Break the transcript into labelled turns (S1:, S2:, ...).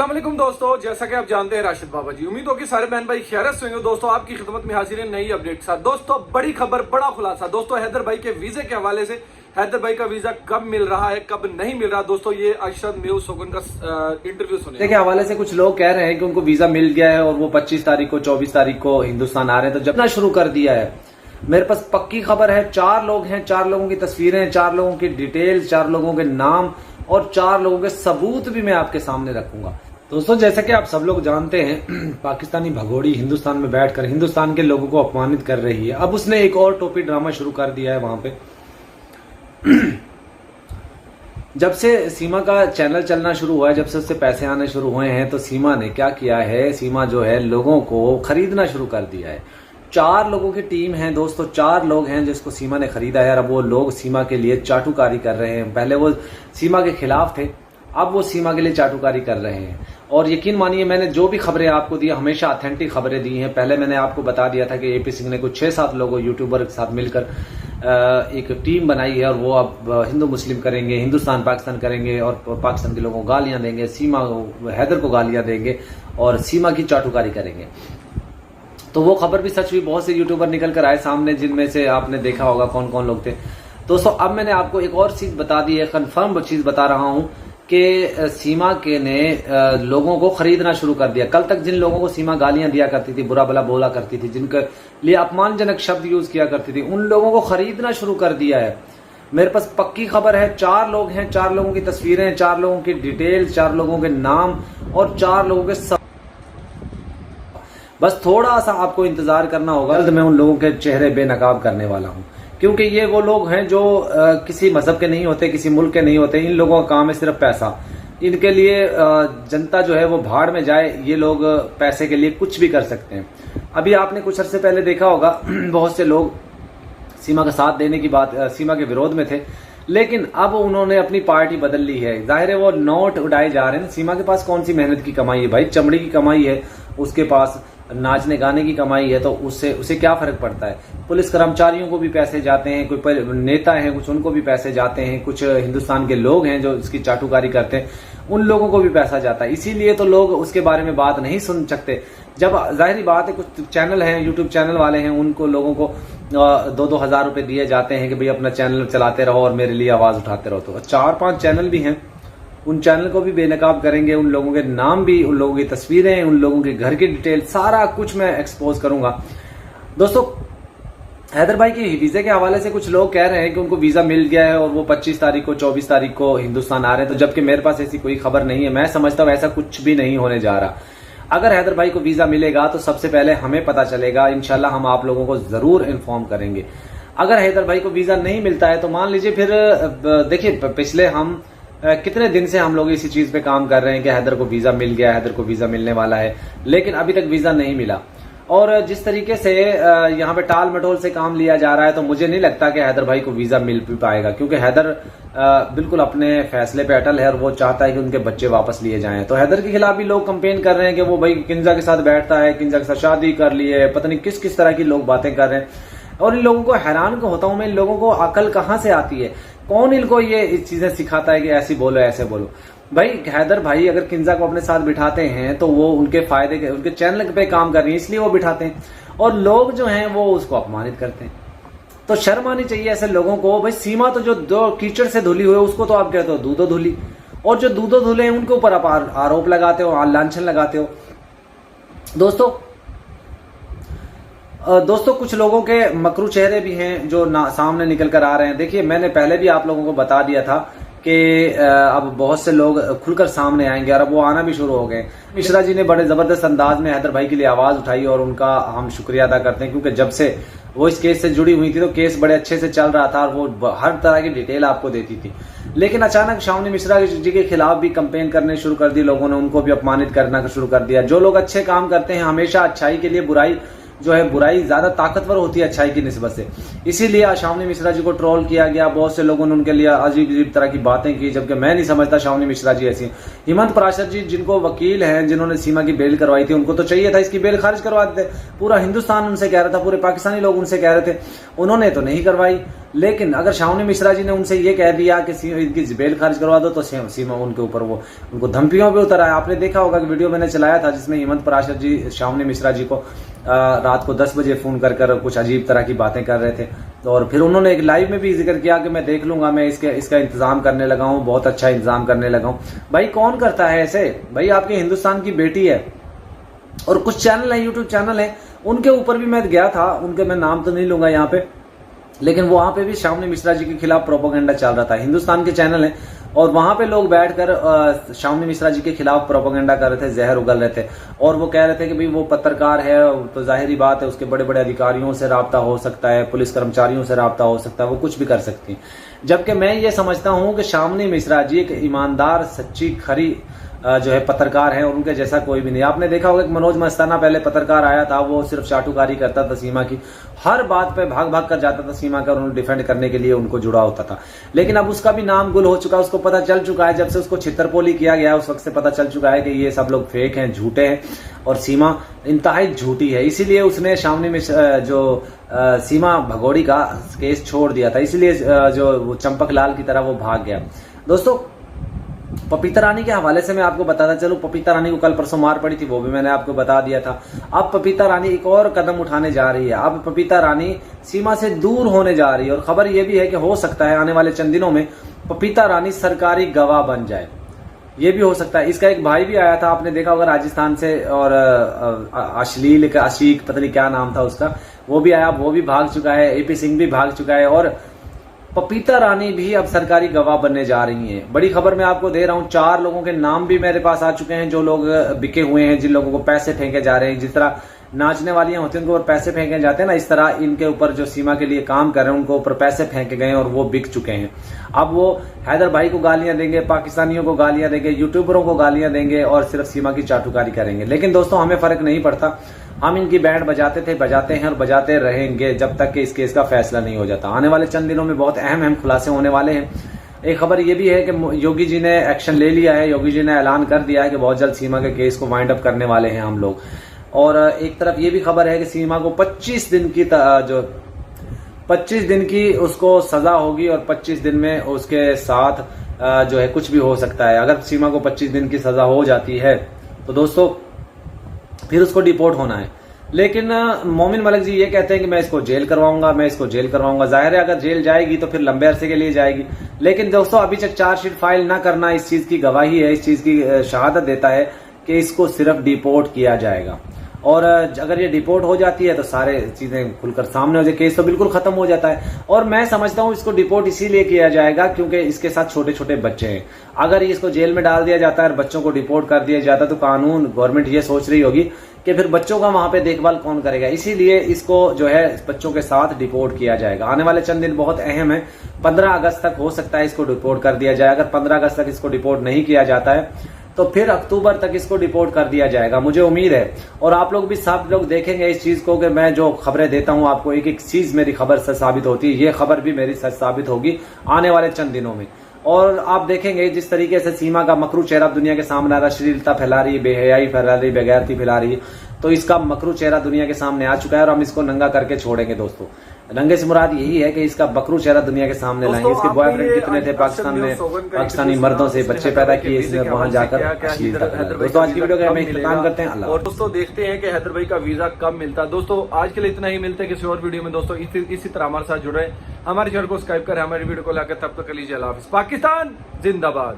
S1: अस्सलामुअलैकुम दोस्तों, जैसा कि आप जानते हैं राशिद बाबा जी, उम्मीद हो कि सारे बहन भाई खैरियत से होंगे। दोस्तों आपकी खिदमत में हाजिर है नई अपडेट के साथ। दोस्तों बड़ी खबर, बड़ा खुलासा। दोस्तों हैदर भाई के वीजे के हवाले से, हैदर भाई का वीजा कब मिल रहा है, कब नहीं मिल रहा, दोस्तों ये अरशद न्यूज सोगन का इंटरव्यू सुने
S2: के हवाले से कुछ लोग कह रहे हैं कि उनको वीजा मिल गया है और वो 25 तारीख को 24 तारीख को हिंदुस्तान आ रहे हैं। तो जब ना शुरू कर दिया है, मेरे पास पक्की खबर है। 4 लोग हैं, 4 लोगों की तस्वीरें, 4 लोगों की डिटेल्स, 4 लोगों के नाम और 4 लोगों के सबूत भी मैं आपके सामने रखूंगा। दोस्तों जैसा कि आप सब लोग जानते हैं, पाकिस्तानी भगोड़ी हिंदुस्तान में बैठकर हिंदुस्तान के लोगों को अपमानित कर रही है। अब उसने एक और टोपी ड्रामा शुरू कर दिया है वहां पे। जब से सीमा का चैनल चलना शुरू हुआ है, जब से उससे पैसे आने शुरू हुए हैं, तो सीमा ने क्या किया है, सीमा जो है लोगों को खरीदना शुरू कर दिया है। 4 लोगों की टीम है दोस्तों, 4 लोग हैं जिसको सीमा ने खरीदा है। अब वो लोग सीमा के लिए चाटुकारी कर रहे हैं। पहले वो सीमा के खिलाफ थे, अब वो सीमा के लिए चाटुकारी कर रहे हैं। और यकीन मानिए, मैंने जो भी खबरें आपको दी, हमेशा ऑथेंटिक खबरें दी हैं। पहले मैंने आपको बता दिया था कि एपी सिंह ने कुछ 6-7 लोगों यूट्यूबर के साथ मिलकर एक टीम बनाई है और वो अब हिंदू मुस्लिम करेंगे, हिंदुस्तान पाकिस्तान करेंगे और पाकिस्तान के लोगों को गालियां देंगे, सीमा हैदर को गालियां देंगे और सीमा की चाटुकारी करेंगे। तो वो खबर भी सच हुई। बहुत से यूट्यूबर निकल कर आए सामने, जिनमें से आपने देखा होगा कौन कौन लोग थे। दोस्तों अब मैंने आपको एक और चीज बता दी है, कंफर्म चीज बता रहा हूं कि सीमा के ने लोगों को खरीदना शुरू कर दिया। कल तक जिन लोगों को सीमा गालियां दिया करती थी, बुरा भला बोला करती थी, जिनके लिए अपमानजनक शब्द यूज किया करती थी, उन लोगों को खरीदना शुरू कर दिया है। मेरे पास पक्की खबर है। 4 लोग हैं, 4 लोगों की तस्वीरें, 4 लोगों की डिटेल्स, 4 लोगों के नाम और 4 लोगों के बस थोड़ा सा आपको इंतजार करना होगा। जल्द मैं उन लोगों के चेहरे बेनकाब करने वाला हूं, क्योंकि ये वो लोग हैं जो किसी मजहब के नहीं होते, किसी मुल्क के नहीं होते। इन लोगों का काम है सिर्फ पैसा। इनके लिए जनता जो है वो भाड़ में जाए। ये लोग पैसे के लिए कुछ भी कर सकते हैं। अभी आपने कुछ अर्से पहले देखा होगा, बहुत से लोग सीमा का साथ देने की बात, सीमा के विरोध में थे, लेकिन अब उन्होंने अपनी पार्टी बदल ली है। जाहिर है वो नोट उड़ाए जा रहे हैं। सीमा के पास कौन सी मेहनत की कमाई है भाई, चमड़ी की कमाई है उसके पास, नाचने गाने की कमाई है, तो उसे क्या फर्क पड़ता है। पुलिस कर्मचारियों को भी पैसे जाते हैं, कोई नेता हैं कुछ, उनको भी पैसे जाते हैं, कुछ हिंदुस्तान के लोग हैं जो इसकी चाटुकारी करते हैं, उन लोगों को भी पैसा जाता है। इसीलिए तो लोग उसके बारे में बात नहीं सुन सकते। जब जाहिर बात है, कुछ चैनल हैं, यूट्यूब चैनल वाले हैं, उनको लोगों को 2-2 हजार रुपए दिए जाते हैं कि भाई अपना चैनल चलाते रहो और मेरे लिए आवाज उठाते रहो। तो 4-5 चैनल भी हैं, उन चैनल को भी बेनकाब करेंगे। उन लोगों के नाम भी, उन लोगों की तस्वीरें, उन लोगों के घर की डिटेल, सारा कुछ मैं एक्सपोज करूंगा। दोस्तों हैदर भाई के वीजे के हवाले से कुछ लोग कह रहे हैं कि उनको वीजा मिल गया है और वो 25 तारीख को 24 तारीख को हिंदुस्तान आ रहे हैं। तो जबकि मेरे पास ऐसी कोई खबर नहीं है। मैं समझता हूं ऐसा कुछ भी नहीं होने जा रहा। अगर हैदर भाई को वीजा मिलेगा तो सबसे पहले हमें पता चलेगा, इंशाल्लाह हम आप लोगों को जरूर इन्फॉर्म करेंगे। अगर हैदर भाई को वीजा नहीं मिलता है तो मान लीजिए फिर देखिए, पिछले हम कितने दिन से हम लोग इसी चीज पे काम कर रहे हैं कि हैदर को वीजा मिल गया, हैदर को वीजा मिलने वाला है, लेकिन अभी तक वीजा नहीं मिला। और जिस तरीके से यहाँ पे टाल मटोल से काम लिया जा रहा है, तो मुझे नहीं लगता कि हैदर भाई को वीजा मिल भी पाएगा, क्योंकि हैदर बिल्कुल अपने फैसले पे अटल है और वो चाहता है कि उनके बच्चे वापस लिए जाएं। तो हैदर के खिलाफ भी लोग कंपेन कर रहे हैं कि वो भाई किंजा के साथ बैठता है, किंजा के साथ शादी कर ली है, पता नहीं किस किस तरह की लोग बातें कर रहे हैं। और इन लोगों को हैरान को होता हूं मैं, इन लोगों को अकल कहां से आती है, कौन इनको ये चीजें सिखाता है कि ऐसी बोलो ऐसे बोलो। भाई हैदर भाई अगर किंजा को अपने साथ बिठाते हैं तो वो उनके फायदे के, उनके चैनल पे काम कर रही है, इसलिए वो बिठाते हैं। और लोग जो हैं वो उसको अपमानित करते हैं। तो शर्म आनी चाहिए ऐसे लोगों को। भाई सीमा तो जो 2 कीचड़ से धुली हुई है, उसको तो आप कहते हो दूधो धुली, और जो दूधो धुले हैं उनके ऊपर आप आरोप लगाते हो, लांछन लगाते हो। दोस्तों कुछ लोगों के मकरू चेहरे भी हैं जो सामने निकल कर आ रहे हैं। देखिए, मैंने पहले भी आप लोगों को बता दिया था कि अब बहुत से लोग खुलकर सामने आएंगे और अब वो आना भी शुरू हो गए। मिश्रा जी ने बड़े जबरदस्त अंदाज में हैदर भाई के लिए आवाज उठाई और उनका हम शुक्रिया अदा करते हैं, क्योंकि जब से वो इस केस से जुड़ी हुई थी तो केस बड़े अच्छे से चल रहा था और वो हर तरह की डिटेल आपको देती थी। लेकिन अचानक शावनी मिश्रा जी के खिलाफ भी कंपेन करने शुरू कर दी लोगों ने, उनको भी अपमानित करना शुरू कर दिया। जो लोग अच्छे काम करते हैं, हमेशा अच्छाई के लिए बुराई जो है, बुराई ज्यादा ताकतवर होती है अच्छाई की निस्बत से। इसीलिए शावनी मिश्रा जी को ट्रोल किया गया। बहुत से लोगों ने उनके लिए अजीब अजीब तरह की बातें की, जबकि मैं नहीं समझता शावनी मिश्रा जी ऐसी। हेमंत पाराशर जी जिनको वकील हैं, जिन्होंने सीमा की बेल करवाई थी, उनको तो चाहिए था इसकी बेल खारिज करवा देते। पूरा हिंदुस्तान उनसे कह रहा था, पूरे पाकिस्तानी लोग उनसे कह रहे थे, उन्होंने तो नहीं करवाई। लेकिन अगर शावनी मिश्रा जी ने उनसे ये कह दिया कि इनकी बेल खारिज करवा दो, तो सीमा उनके ऊपर वो उनको धमकियों पे उतर आया। आपने देखा होगा कि वीडियो मैंने चलाया था जिसमें हेमंत पाराशर जी शावनी मिश्रा जी को रात को 10 बजे फोन कर कुछ अजीब तरह की बातें कर रहे थे, और फिर उन्होंने एक लाइव में भी जिक्र किया कि मैं देख लूंगा, मैं इसका इंतजाम करने लगा हूं, बहुत अच्छा इंतजाम करने लगा हूं। भाई कौन करता है ऐसे? भाई आपके हिंदुस्तान की बेटी है, और कुछ चैनल है, यूट्यूब चैनल है, उनके ऊपर भी मैं गया था, उनके मैं नाम तो नहीं लूंगा यहाँ पे, लेकिन वहां पे भी शावनी मिश्रा जी के खिलाफ प्रोपेगेंडा चल रहा था। हिंदुस्तान के चैनल है, और वहां पे लोग बैठकर शावनी मिश्रा जी के खिलाफ प्रोपेगेंडा कर रहे थे, जहर उगल रहे थे, और वो कह रहे थे कि भाई वो पत्रकार है तो जाहिर बात है उसके बड़े बड़े अधिकारियों से राब्ता हो सकता है, पुलिस कर्मचारियों से राब्ता हो सकता है, वो कुछ भी कर सकती हैं। जबकि मैं ये समझता हूं कि शावनी मिश्रा जी एक ईमानदार, सच्ची, खरी जो है पत्रकार है, और उनके जैसा कोई भी नहीं। आपने देखा होगा कि मनोज मस्ताना पहले पत्रकार आया था, वो सिर्फ चाटुकारी करता था सीमा की, हर बात पे भाग भाग कर जाता था सीमा का, और उन्हें डिफेंड करने के लिए उनको जुड़ा होता था। लेकिन अब उसका भी नाम गुल हो चुका है, उसको पता चल चुका है, जब से उसको छितरपोली किया गया उस वक्त से पता चल चुका है कि ये सब लोग फेक हैं, झूठे हैं, और सीमा इंतहाई झूठी है। इसीलिए उसने शावनी मिश्रा जो सीमा भगोड़ी का केस छोड़ दिया था, इसलिए जो चंपक लाल की तरह वो भाग गया। दोस्तों पपीता रानी के हवाले से मैं आपको बताता चलूं, पपीता रानी को कल परसों मार पड़ी थी, वो भी मैंने आपको बता दिया था। अब पपीता रानी एक और कदम उठाने जा रही है, अब पपीता रानी सीमा से दूर होने जा रही है, और खबर यह भी है कि हो सकता है आने वाले चंद दिनों में पपीता रानी सरकारी गवाह बन जाए, ये भी हो सकता है। इसका एक भाई भी आया था, आपने देखा होगा राजस्थान से, और अश्लील का आशिक पता नहीं क्या नाम था उसका, वो भी आया, वो भी भाग चुका है, एपी सिंह भी भाग चुका है, और पपीता रानी भी अब सरकारी गवाह बनने जा रही हैं। बड़ी खबर मैं आपको दे रहा हूं, 4 लोगों के नाम भी मेरे पास आ चुके हैं, जो लोग बिके हुए हैं, जिन लोगों को पैसे फेंके जा रहे हैं। जिस तरह नाचने वालियां होती हैं उनके ऊपर पैसे फेंके जाते हैं ना, इस तरह इनके ऊपर जो सीमा के लिए काम कर रहे हैं उनको ऊपर पैसे फेंके गए और वो बिक चुके हैं। अब वो हैदर भाई को गालियां देंगे, पाकिस्तानियों को गालियां देंगे, यूट्यूबरों को गालियां देंगे, और सिर्फ सीमा की चाटुकारी करेंगे। लेकिन दोस्तों हमें फर्क नहीं पड़ता, हम इनकी बैंड बजाते थे, बजाते हैं और बजाते रहेंगे जब तक कि इस केस का फैसला नहीं हो जाता। आने वाले चंद दिनों में बहुत अहम खुलासे होने वाले हैं। एक खबर यह भी है कि योगी जी ने एक्शन ले लिया है, योगी जी ने ऐलान कर दिया है कि बहुत जल्द सीमा के केस को वाइंड अप करने वाले हैं हम लोग। और एक तरफ ये भी खबर है कि सीमा को 25 दिन की उसको सजा होगी, और 25 दिन में उसके साथ जो है कुछ भी हो सकता है। अगर सीमा को 25 दिन की सजा हो जाती है तो दोस्तों फिर उसको डिपोर्ट होना है। लेकिन मोमिन मलिक जी ये कहते हैं कि मैं इसको जेल करवाऊंगा, मैं इसको जेल करवाऊंगा। जाहिर है अगर जेल जाएगी तो फिर लंबे अरसे के लिए जाएगी। लेकिन दोस्तों अभी तक चार्जशीट फाइल ना करना इस चीज की गवाही है, इस चीज की शहादत देता है कि इसको सिर्फ डिपोर्ट किया जाएगा। और अगर ये डिपोर्ट हो जाती है तो सारे चीजें खुलकर सामने हो जाए, केस तो बिल्कुल खत्म हो जाता है। और मैं समझता हूं इसको डिपोर्ट इसीलिए किया जाएगा क्योंकि इसके साथ छोटे छोटे बच्चे हैं। अगर इसको जेल में डाल दिया जाता है और बच्चों को डिपोर्ट कर दिया जाता तो कानून गवर्नमेंट ये सोच रही होगी कि फिर बच्चों का वहां पे देखभाल कौन करेगा। इसीलिए इसको जो है बच्चों के साथ डिपोर्ट किया जाएगा। आने वाले चंद दिन बहुत अहम है, 15 अगस्त तक हो सकता है इसको डिपोर्ट कर दिया जाए। अगर 15 अगस्त तक इसको डिपोर्ट नहीं किया जाता है तो फिर अक्टूबर तक इसको डिपोर्ट कर दिया जाएगा, मुझे उम्मीद है। और आप लोग भी सब लोग देखेंगे इस चीज को कि मैं जो खबरें देता हूं आपको एक एक चीज मेरी खबर सच साबित होती है। ये खबर भी मेरी सच साबित होगी आने वाले चंद दिनों में। और आप देखेंगे जिस तरीके से सीमा का मकरू चेहरा दुनिया के सामने आ रहा है, अश्लीलता फैला रही है, बेहयाई फैला रही है, बेगैरती फैला रही है, तो इसका मकरू चेहरा दुनिया के सामने आ चुका है और हम इसको नंगा करके छोड़ेंगे। दोस्तों नंगे से मुराद यही है कि इसका बकरू चेहरा दुनिया के सामने लाएंगे। इसके बॉयफ्रेंड कितने थे पाकिस्तान में, पाकिस्तानी मर्दों से बच्चे पैदा किए इसने, वहां जाकर अश्लीलता फैलाई। दोस्तों आज की वीडियो का हम इख्तिताम करते हैं। अल्लाह।
S1: और दोस्तों देखते हैं कि हैदर भाई का वीजा कब मिलता है। दोस्तों आज के लिए इतना ही, मिलते हैं किसी और वीडियो में। दोस्तों इसी तरह हमारे साथ जुड़े, हमारे चैनल को सब्सक्राइब करें, हमारी वीडियो को लाकर। तब तक के लिए अल्लाह हाफिज़। पाकिस्तान जिंदाबाद।